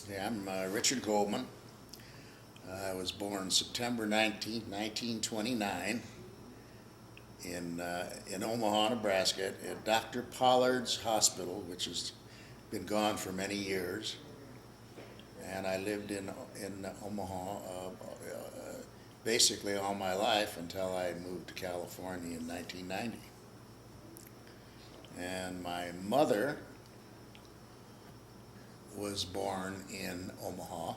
Yeah, I'm Richard Goldman. I was born September 19th, 1929 in Omaha, Nebraska at Dr. Pollard's Hospital, which has been gone for many years. And I lived in Omaha basically all my life until I moved to California in 1990. And my mother was born in Omaha,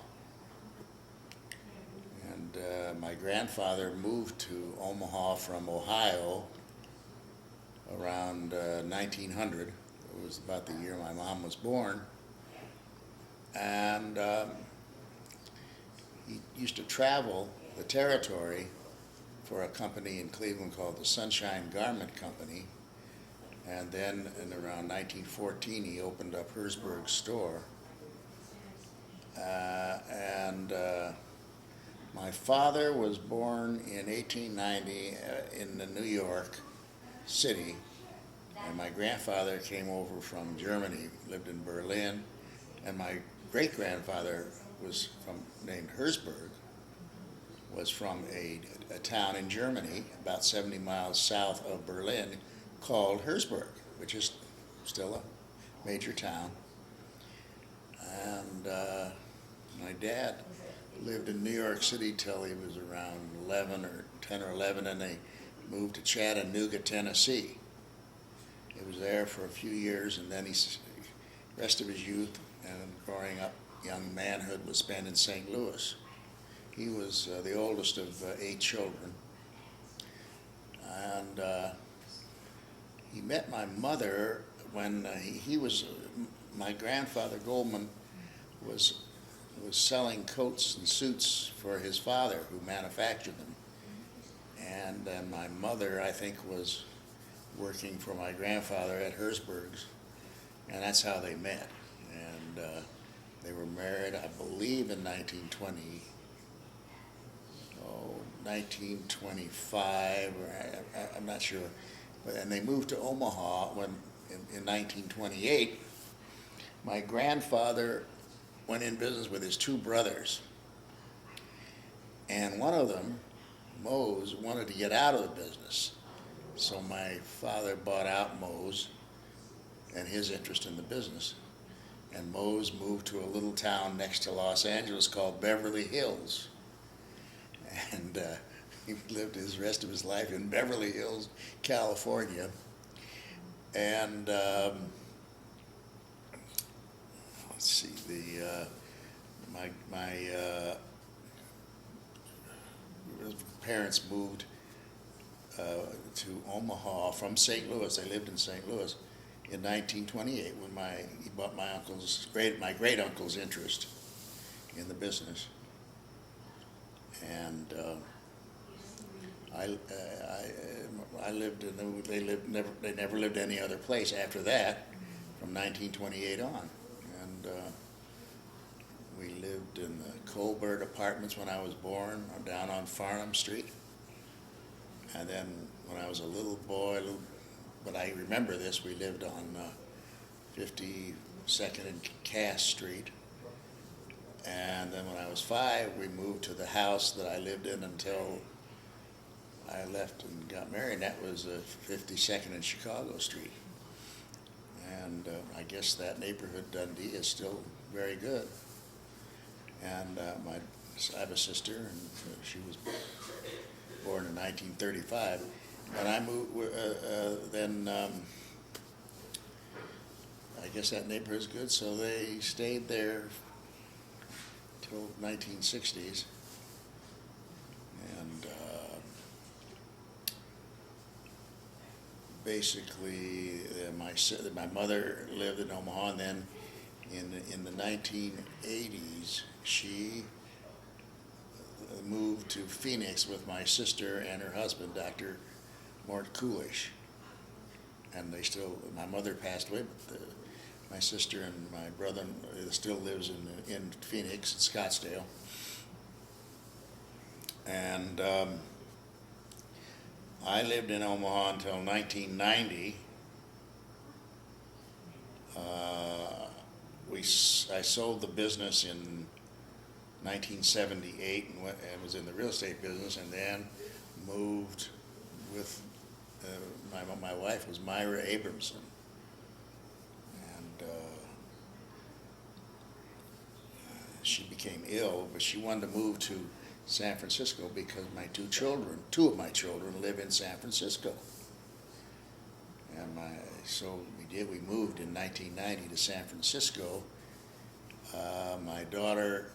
and my grandfather moved to Omaha from Ohio around 1900. It was about the year my mom was born. And he used to travel the territory for a company in Cleveland called the Sunshine Garment Company. And then in around 1914, he opened up Herzberg's store. And my father was born in 1890 in New York City, and my grandfather came over from Germany, lived in Berlin, and my great-grandfather was named Herzberg, was from a town in Germany about 70 miles south of Berlin called Herzberg, which is still a major town. And my dad lived in New York City till he was around 11 or 10 or 11, and they moved to Chattanooga, Tennessee. He was there for a few years, and then the rest of his youth and growing up, young manhood, was spent in St. Louis. He was the oldest of 8 children, and he met my mother when he was. My grandfather Goldman was selling coats and suits for his father, who manufactured them, and then my mother, I think, was working for my grandfather at Herzberg's, and that's how they met. And they were married, I believe, in 1925, or I'm not sure. And they moved to Omaha in 1928. My grandfather went in business with his 2 brothers, and one of them, Mose, wanted to get out of the business. So my father bought out Mose and his interest in the business, and Mose moved to a little town next to Los Angeles called Beverly Hills, and he lived his rest of his life in Beverly Hills, California. And let's see, my parents moved to Omaha from St. Louis. They lived in St. Louis in 1928 when he bought my great uncle's interest in the business, and I lived in they never lived any other place after that from 1928 on, and we lived in the Colbert Apartments when I was born, down on Farnham Street. And then when I was a little boy, but I remember this, we lived on 52nd and Cass Street. And then when I was 5, we moved to the house that I lived in until I left and got married. And that was 52nd and Chicago Street. And I guess that neighborhood, Dundee, is still very good. And I have a sister, and she was born in 1935. And I moved, then I guess that neighborhood's good, so they stayed there till 1960s. And basically, my mother lived in Omaha, and then in the 1980s, she moved to Phoenix with my sister and her husband, Dr. Mort Coolish. And my mother passed away, but my sister and my brother still lives in Phoenix, in Scottsdale. And I lived in Omaha until 1990. We I sold the business in 1978 and was in the real estate business, and then moved with my wife was Myra Abramson, and she became ill, but she wanted to move to San Francisco because two of my children live in San Francisco. And so we moved in 1990 to San Francisco. My daughter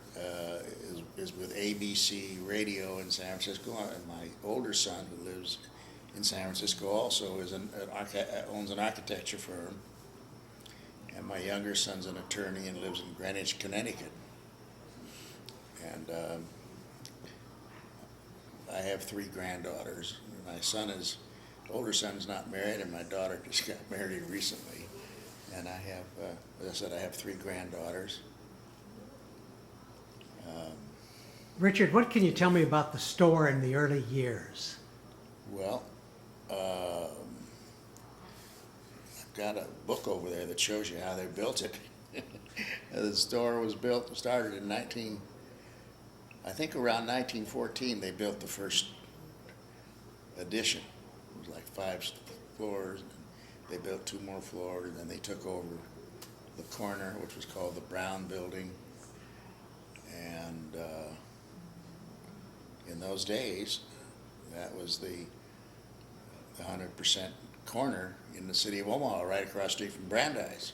is with ABC Radio in San Francisco, and my older son, who lives in San Francisco, also owns an architecture firm. And my younger son's an attorney and lives in Greenwich, Connecticut. And I have 3 granddaughters. My older son's not married, and my daughter just got married recently. And I have, as I said, I have 3 granddaughters. Richard, what can you tell me about the store in the early years? Well, I've got a book over there that shows you how they built it. The store started in I think around 1914 they built the first addition. It was like 5 floors, and they built 2 more floors, and then they took over the corner, which was called the Brown Building. And in those days, that was the 100% corner in the city of Omaha, right across the street from Brandeis.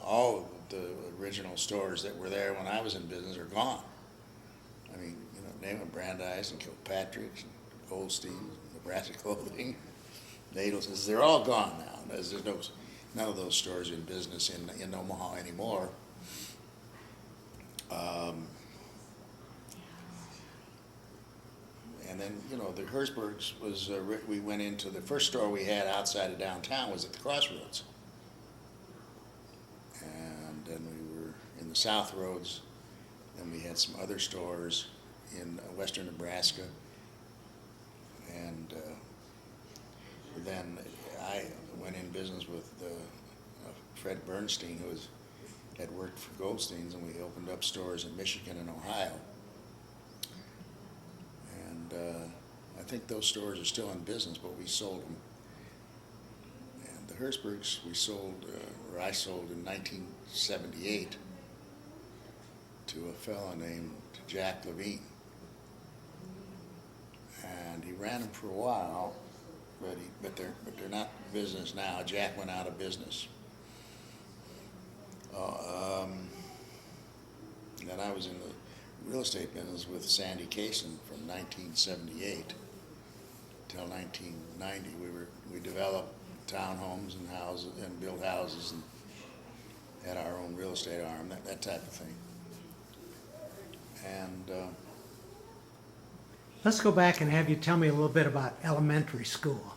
All of the original stores that were there when I was in business are gone. I mean, name them: Brandeis and Kilpatrick's, and Goldstein's, Nebraska Clothing, Nadles. They're all gone now. There's none of those stores in business in Omaha anymore. And then, the Herzbergs we went into the first store we had outside of downtown was at the Crossroads. And then we were in the South Roads. Then we had some other stores in western Nebraska. And then I went in business with Fred Bernstein, who had worked for Goldstein's, and we opened up stores in Michigan and Ohio. And I think those stores are still in business, but we sold them. And the Herzbergs I sold in 1978 to a fellow named Jack Levine. And he ran them for a while, but they're not in business now. Jack went out of business. Then I was in the real estate business with Sandy Kaysen from 1978 till 1990. We developed townhomes and houses and built houses and had our own real estate arm, that type of thing. And Let's go back and have you tell me a little bit about elementary school.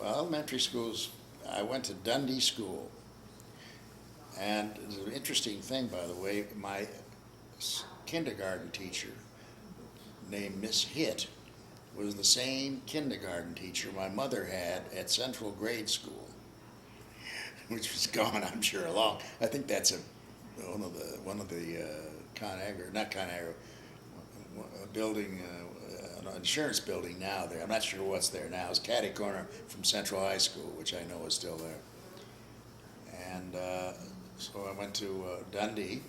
well, elementary schools, I went to Dundee School. And it's an interesting thing, by the way, my kindergarten teacher, named Miss Hitt, was the same kindergarten teacher my mother had at Central Grade School, which was gone, I'm sure, long. I think that's one of the not ConAgra, a building, an insurance building now there. I'm not sure what's there now. It's catty corner from Central High School, which I know is still there. And so I went to Dundee,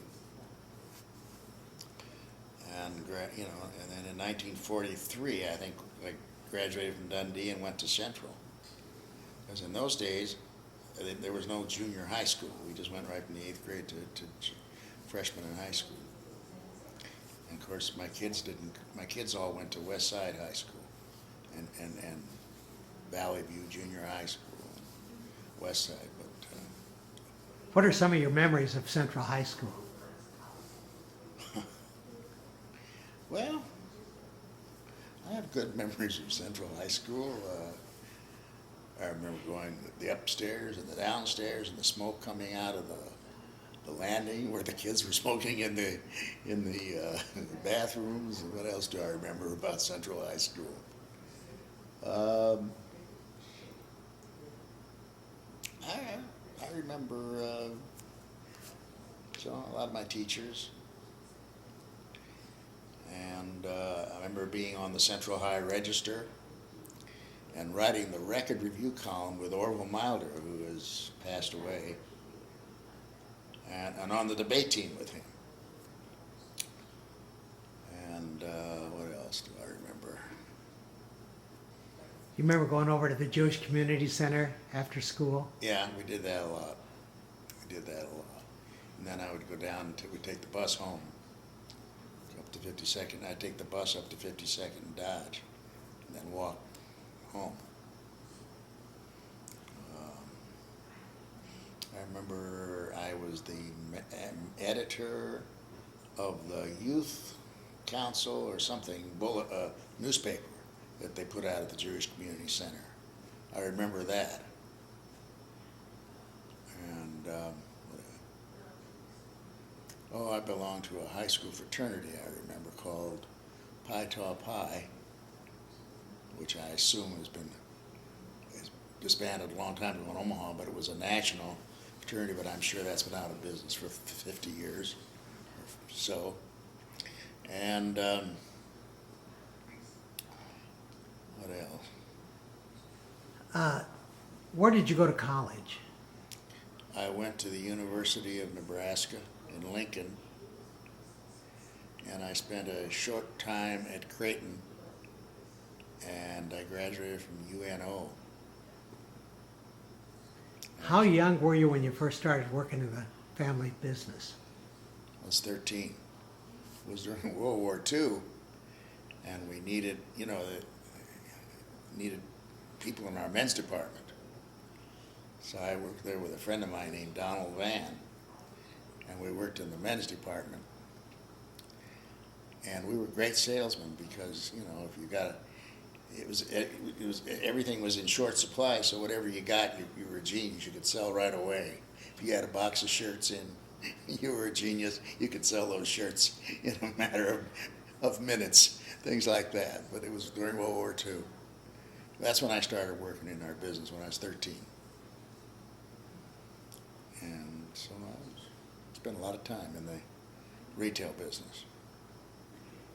and then in 1943, I think I graduated from Dundee and went to Central. Because in those days, there was no junior high school. We just went right from the 8th grade to freshman in high school. And of course, my kids all went to West Side High School and Valley View Junior High School, and West Side. But What are some of your memories of Central High School? well, I have good memories of Central High School. I remember going the upstairs and the downstairs and the smoke coming out of the landing where the kids were smoking in the bathrooms. And what else do I remember about Central High School? I remember so a lot of my teachers, and I remember being on the Central High Register and writing the record review column with Orville Milder, who has passed away, and on the debate team with him. And what else do I remember? You remember going over to the Jewish Community Center after school? Yeah, we did that a lot. And then I would go down until we'd take the bus home up to 52nd. I'd take the bus up to 52nd and Dodge, and then walk home. I remember I was the editor of the Youth Council or something, newspaper that they put out at the Jewish Community Center. I remember that. And I belonged to a high school fraternity, I remember, called Pi Tau Pi, which I assume has been disbanded a long time ago in Omaha, but it was a national fraternity, but I'm sure that's been out of business for 50 years or so. And what else? Where did you go to college? I went to the University of Nebraska in Lincoln, and I spent a short time at Creighton, and I graduated from UNO. How young were you when you first started working in the family business? I was 13. It was during World War II, and we needed, needed people in our men's department. So I worked there with a friend of mine named Donald Van, and we worked in the men's department. And we were great salesmen because, if you got it was everything was in short supply, so whatever you got, you were a genius. You could sell right away. If you had a box of shirts in, you were a genius. You could sell those shirts in a matter of minutes, things like that. But it was during World War II. That's when I started working in our business, when I was 13. And so I spent a lot of time in the retail business.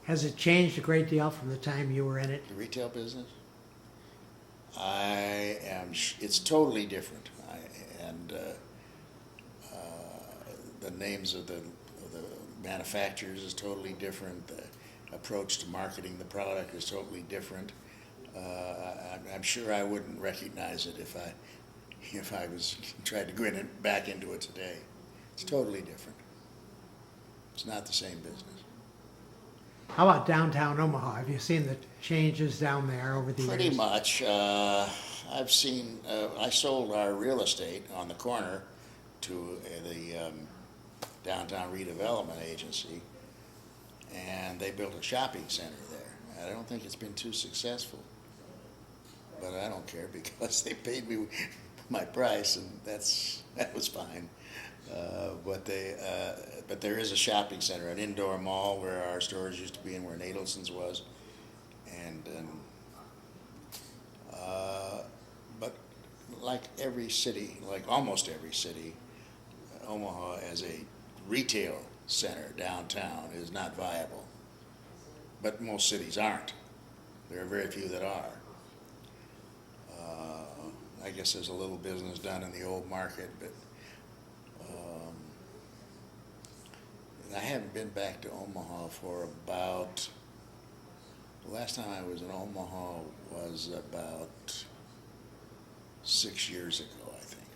Has it changed a great deal from the time you were in it? The retail business? It's totally different. The names of the manufacturers is totally different. The approach to marketing the product is totally different. I'm sure I wouldn't recognize it if I was tried to grin it back into it today. It's totally different. It's not the same business. How about downtown Omaha? Have you seen the changes down there over the years? Pretty much. I've seen. I sold our real estate on the corner to the Downtown Redevelopment Agency, and they built a shopping center there. I don't think it's been too successful, but I don't care because they paid me my price, and that was fine. But there is a shopping center, an indoor mall where our stores used to be and where Nadelson's was, but like every city, like almost every city, Omaha as a retail center downtown is not viable. But most cities aren't. There are very few that are. I guess there's a little business done in the old market, but I haven't been back to Omaha for about, the last time I was in Omaha was about 6 years ago, I think.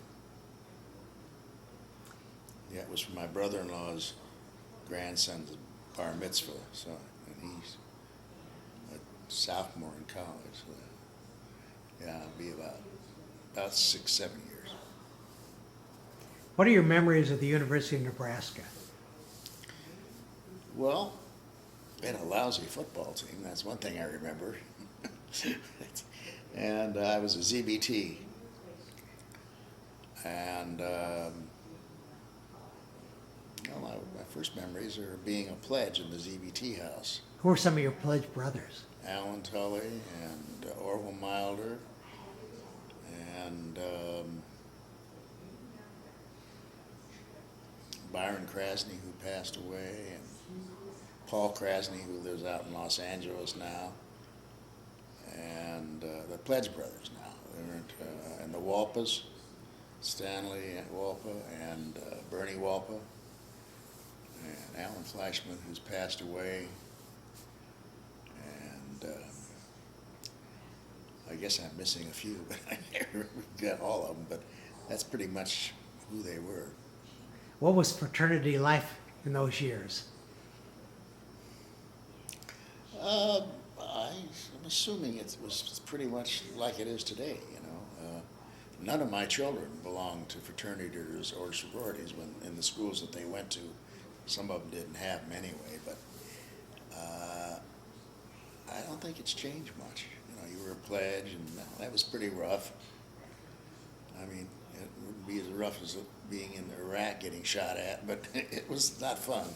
Yeah, it was for my brother-in-law's grandson's bar mitzvah, and he's a sophomore in college. So yeah, it'll be about 6, 7 years. What are your memories of the University of Nebraska? Well, we had a lousy football team. That's one thing I remember. And I was a ZBT. And my first memories are being a pledge in the ZBT house. Who are some of your pledge brothers? Alan Tully and Orville Milder and Byron Krasny, who passed away, and Paul Krasny, who lives out in Los Angeles now, and the Pledge brothers now. And the Walpas, Stanley Walpa and Bernie Walpa, and Alan Fleischman, who's passed away, and I guess I'm missing a few, but I never got all of them, but that's pretty much who they were. What was fraternity life in those years? I'm assuming it was pretty much like it is today, you know. None of my children belonged to fraternities or sororities when in the schools that they went to. Some of them didn't have them anyway, but I don't think it's changed much. You know, you were a pledge, and that was pretty rough. I mean, it wouldn't be as rough as being in Iraq getting shot at, but it was not fun.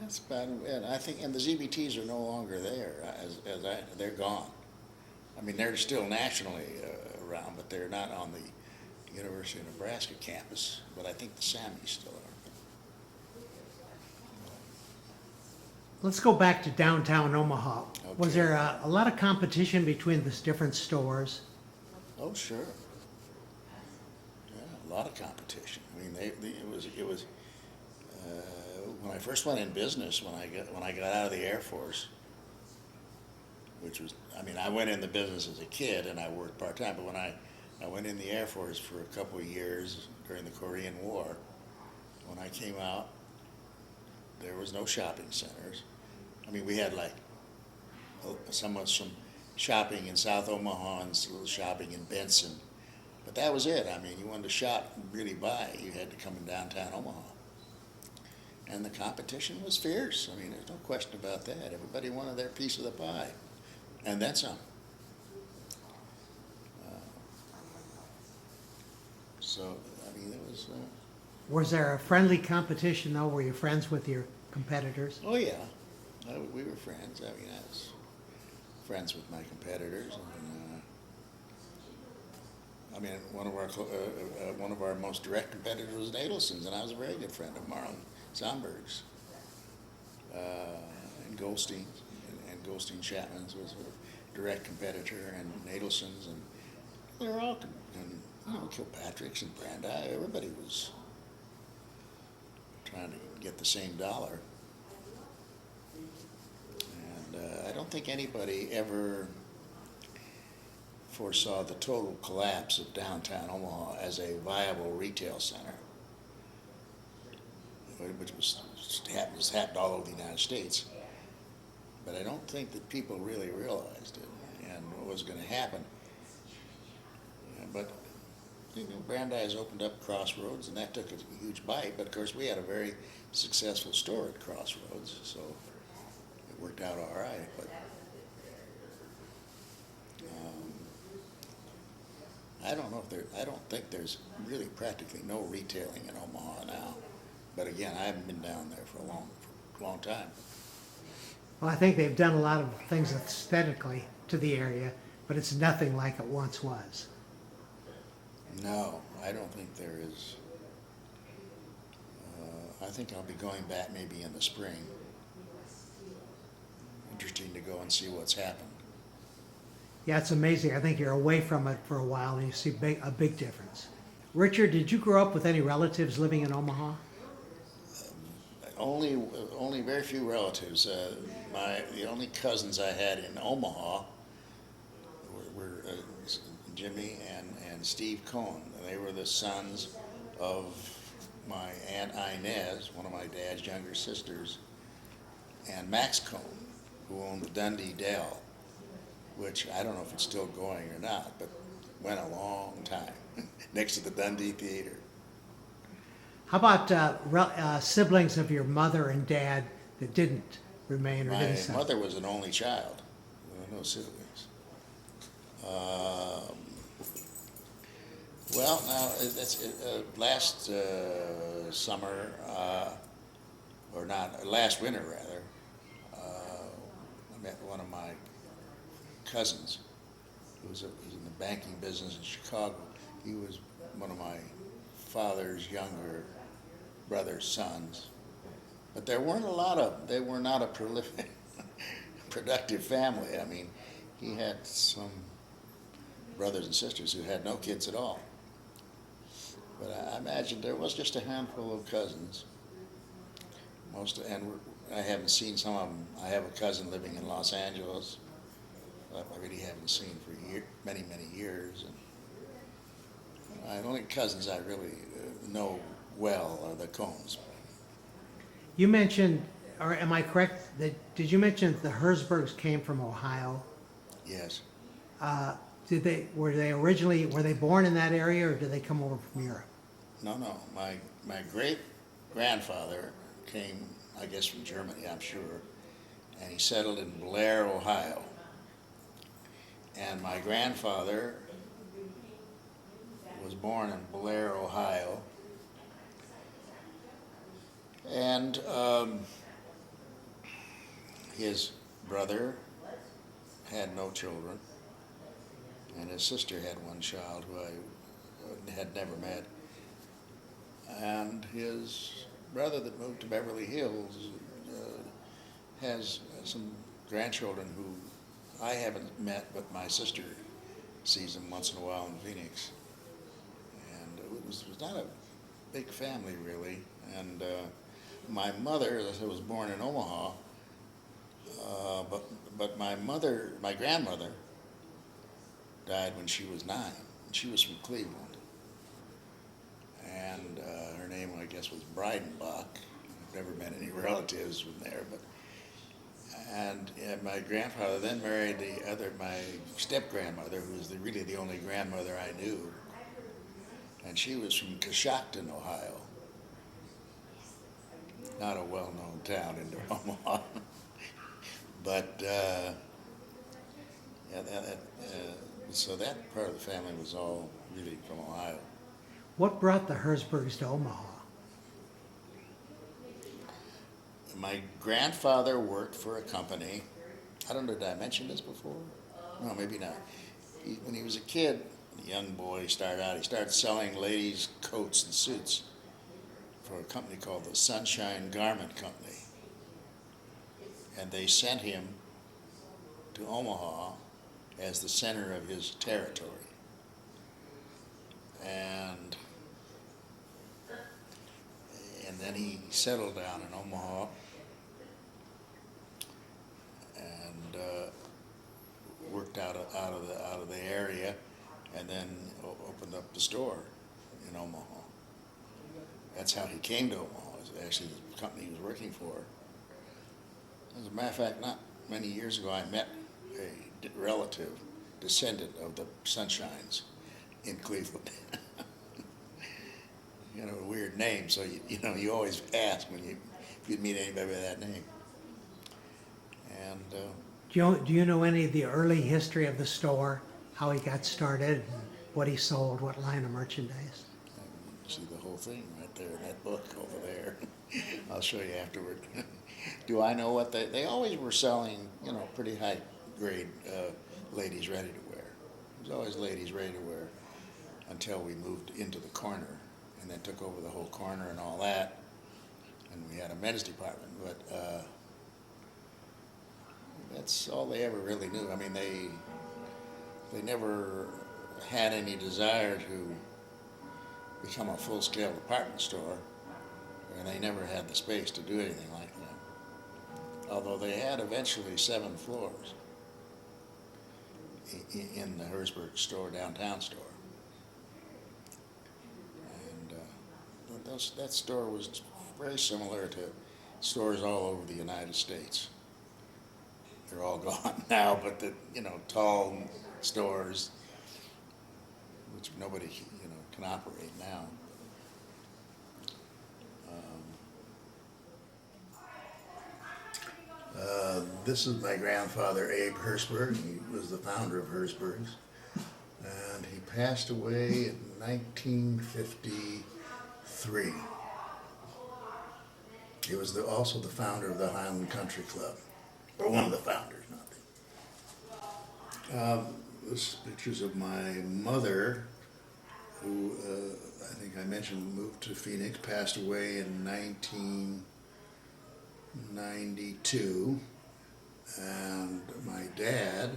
That's about it. I think, and the ZBTs are no longer there. They're gone. I mean, they're still nationally around, but they're not on the University of Nebraska campus. But I think the Sammys still are. Let's go back to downtown Omaha. Okay. Was there a lot of competition between the different stores? Oh, sure. Yeah, a lot of competition. I mean, it was. When I first went in business, when I got out of the Air Force, which was, I mean, I went in the business as a kid and I worked part time. But when I went in the Air Force for a couple of years during the Korean War, when I came out, there was no shopping centers. I mean, we had like some shopping in South Omaha and some little shopping in Benson, but that was it. I mean, you wanted to shop and really buy, you had to come in downtown Omaha. And the competition was fierce. I mean, there's no question about that. Everybody wanted their piece of the pie, and then some. So, I mean, it was. Was there a friendly competition though? Were you friends with your competitors? Oh yeah, we were friends. I mean, I was friends with my competitors, and I mean, one of our most direct competitors was Nadelson's, and I was a very good friend of Marlon Zomberg's, and Goldstein's, and Goldstein Chapman's was a direct competitor, and Nadelson's, and they were all, and Kilpatrick's and Brandeis. Everybody was trying to get the same dollar, and I don't think anybody ever foresaw the total collapse of downtown Omaha as a viable retail center, which happened all over the United States. But I don't think that people really realized it and what was going to happen. But Brandeis opened up Crossroads, and that took a huge bite. But of course, we had a very successful store at Crossroads, so it worked out all right. But I don't think there's really practically no retailing in Omaha now. But again, I haven't been down there for a long time. Well, I think they've done a lot of things aesthetically to the area, but it's nothing like it once was. No, I don't think there is. I think I'll be going back maybe in the spring. Interesting to go and see what's happened. Yeah, it's amazing. I think you're away from it for a while and you see a big difference. Richard, did you grow up with any relatives living in Omaha? Only very few relatives. The only cousins I had in Omaha were Jimmy and Steve Cohn. They were the sons of my Aunt Inez, one of my dad's younger sisters, and Max Cohn, who owned the Dundee Dell, which I don't know if it's still going or not, but went a long time, next to the Dundee Theater. How about siblings of your mother and dad that didn't remain or My didn't settle? mother was an only child. There were no siblings. Well, now, last summer, or not, last winter rather, I met one of my cousins who was in the banking business in Chicago. He was one of my father's younger brothers' sons. But they were not a prolific, productive family. I mean, he had some brothers and sisters who had no kids at all. But I imagine there was just a handful of cousins. I haven't seen some of them. I have a cousin living in Los Angeles that I really haven't seen for many, many years. And the only cousins I really know well are the Combs. You mentioned, or am I correct, did you mention the Herzbergs came from Ohio? Yes. Were they born in that area, or did they come over from Europe? No, no. My great grandfather came, I guess, from Germany, I'm sure, and he settled in Blair, Ohio. And my grandfather was born in Blair, Ohio, and his brother had no children, and his sister had one child who I had never met. And his brother that moved to Beverly Hills has some grandchildren who I haven't met, but my sister sees them once in a while in Phoenix. And it was not a big family, really. And my mother, as I said, was born in Omaha, but my grandmother, died when she was 9. And she was from Cleveland. And her name, I guess, was Breidenbach. I've never met any relatives from there, and my grandfather then married my step-grandmother, who was really the only grandmother I knew, and she was from Coshocton, Ohio. Not a well-known town in Omaha, but so that part of the family was all really from Ohio. What brought the Herzbergs to Omaha? My grandfather worked for a company. I don't know, did I mention this before? No, maybe not. When he was a kid, a young boy, he started selling ladies' coats and suits for a company called the Sunshine Garment Company. And they sent him to Omaha as the center of his territory. And then he settled down in Omaha and worked out of the area, and then opened up the store in Omaha. That's how he came to Omaha. It was actually the company he was working for. As a matter of fact, not many years ago, I met a relative, descendant of the Sunshines in Cleveland. You know, a weird name, so you always ask if you meet anybody by that name. And Do you know any of the early history of the store, how he got started, and what he sold, what line of merchandise? see the whole thing right there in that book over there. I'll show you afterward. Do I know what they always were selling, pretty high grade ladies ready to wear. It was always ladies ready to wear until we moved into the corner and then took over the whole corner and all that. And we had a men's department, but that's all they ever really knew. I mean, they never had any desire to become a full-scale department store, and they never had the space to do anything like that. Although they had eventually 7 floors in the Herzberg store, downtown store. And that store was very similar to stores all over the United States. They're all gone now, but the tall stores, which nobody can operate now. This is my grandfather, Abe Herzberg. He was the founder of Herzberg's, and he passed away in 1953. He was also the founder of the Highland Country Club, or one of the founders, not the. This pictures of my mother who I think I mentioned moved to Phoenix, passed away in 1992, and my dad,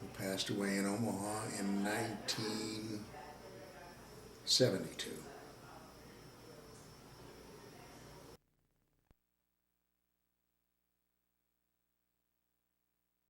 who passed away in Omaha in 1972.